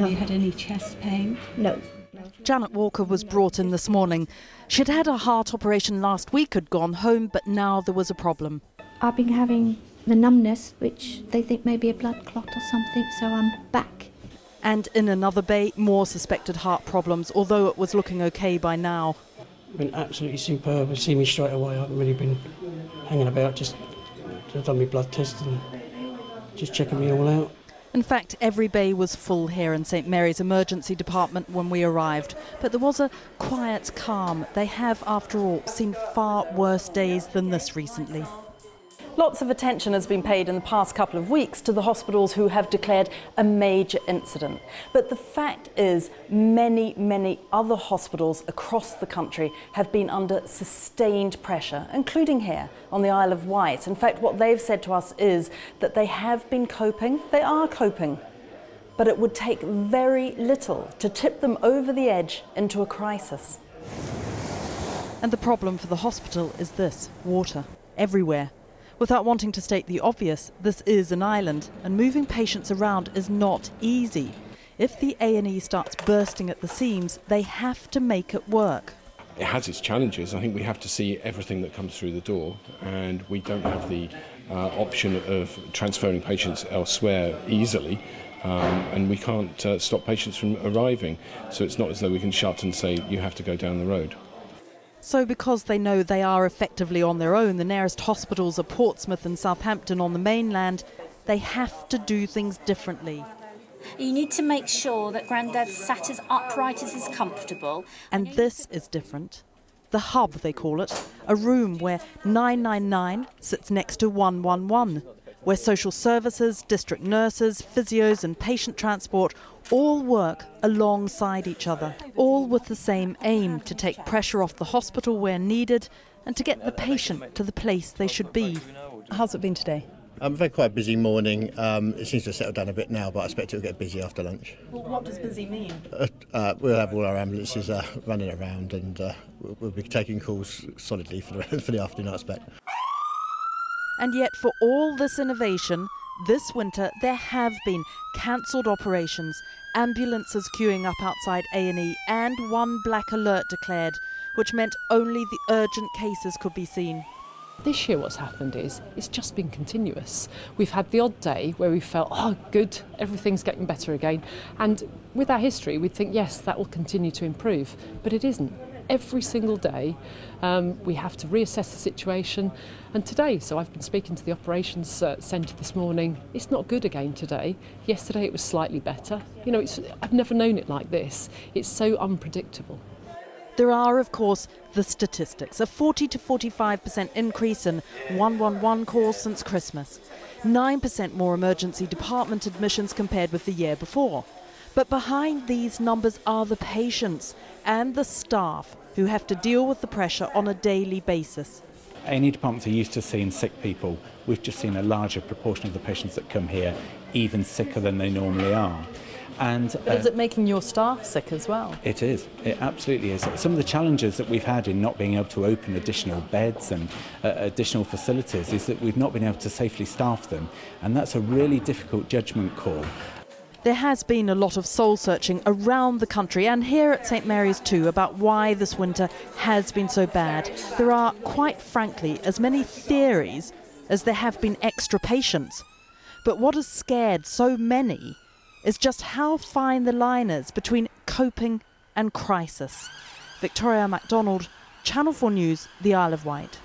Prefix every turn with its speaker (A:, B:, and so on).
A: Have you had any chest pain?
B: No.
C: Janet Walker was brought in this morning. She'd had a heart operation last week, had gone home, but now there was a problem.
B: I've been having the numbness, which they think may be a blood clot or something, so I'm back.
C: And in another bay, more suspected heart problems, although it was looking okay by now.
D: Been absolutely superb. They see me straight away. I haven't really been hanging about, just done my blood test and just checking me all out.
C: In fact, every bay was full here in St Mary's emergency department when we arrived. But there was a quiet calm. They have, after all, seen far worse days than this recently. Lots of attention has been paid in the past couple of weeks to the hospitals who have declared a major incident. But the fact is, many other hospitals across the country have been under sustained pressure, including here on the Isle of Wight. In fact, what they've said to us is that they have been coping, they are coping, but it would take very little to tip them over the edge into a crisis. And the problem for the hospital is this: water everywhere. Without wanting to state the obvious, this is an island, and moving patients around is not easy. If the A&E starts bursting at the seams, they have to make it work.
E: It has its challenges. I think we have to see everything that comes through the door, and we don't have the option of transferring patients elsewhere easily, and we can't stop patients from arriving. So it's not as though we can shut and say, you have to go down the road.
C: So because they know they are effectively on their own, the nearest hospitals are Portsmouth and Southampton on the mainland, they have to do things differently.
F: You need to make sure that Grandad's sat as upright as is comfortable.
C: And this is different. The hub, they call it, a room where 999 sits next to 111, where social services, district nurses, physios and patient transport all work alongside each other, all with the same aim: to take pressure off the hospital where needed and to get the patient to the place they should be. How's it been today?
G: We've had quite a busy morning. It seems to have settled down a bit now, but I expect it will get busy after lunch.
C: Well, what does busy mean?
G: We'll have all our ambulances running around, and we'll be taking calls solidly for the afternoon, I expect.
C: And yet, for all this innovation, this winter there have been cancelled operations, ambulances queuing up outside A&E, and one black alert declared, which meant only the urgent cases could be seen.
H: This year what's happened is it's just been continuous. We've had the odd day where we felt, oh good, everything's getting better again. And with our history, we'd think, yes, that will continue to improve, but it isn't. Every single day we have to reassess the situation, and today, so I've been speaking to the operations centre this morning, it's not good again today. Yesterday it was slightly better. You know, I've never known it like this. It's so unpredictable.
C: There are, of course, the statistics. A 40 to 45% increase in 111 calls since Christmas. 9% more emergency department admissions compared with the year before. But behind these numbers are the patients and the staff who have to deal with the pressure on a daily basis.
I: A&E departments are used to seeing sick people. We've just seen a larger proportion of the patients that come here even sicker than they normally are. And
C: is it making your staff sick as well?
I: It is. It absolutely is. Some of the challenges that we've had in not being able to open additional beds and additional facilities is that we've not been able to safely staff them, and that's a really difficult judgment call.
C: There has been a lot of soul-searching around the country, and here at St Mary's too, about why this winter has been so bad. There are, quite frankly, as many theories as there have been extra patients. But what has scared so many is just how fine the line is between coping and crisis. Victoria MacDonald, Channel 4 News, the Isle of Wight.